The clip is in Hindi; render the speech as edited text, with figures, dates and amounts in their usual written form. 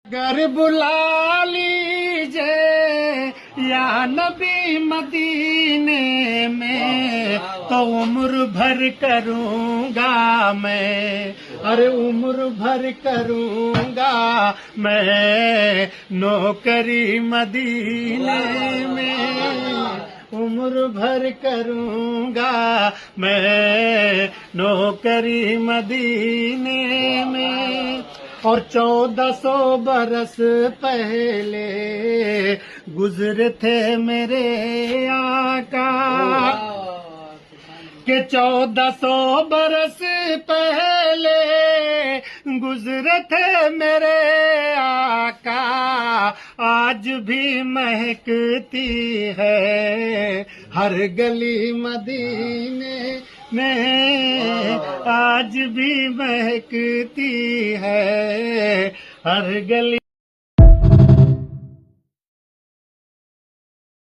घर बुला लीजिए या नबी मदीने में, तो उम्र भर करूँगा मैं, अरे उम्र भर करूँगा मैं नौकरी मदीने में, उम्र भर करूँगा मैं नौकरी मदीने में। और 1400 बरस पहले गुजरे थे मेरे आका, के 1400 बरस पहले गुजरे थे मेरे आका, आज भी महकती है हर गली मदीने में, आज भी महकती है हर गली।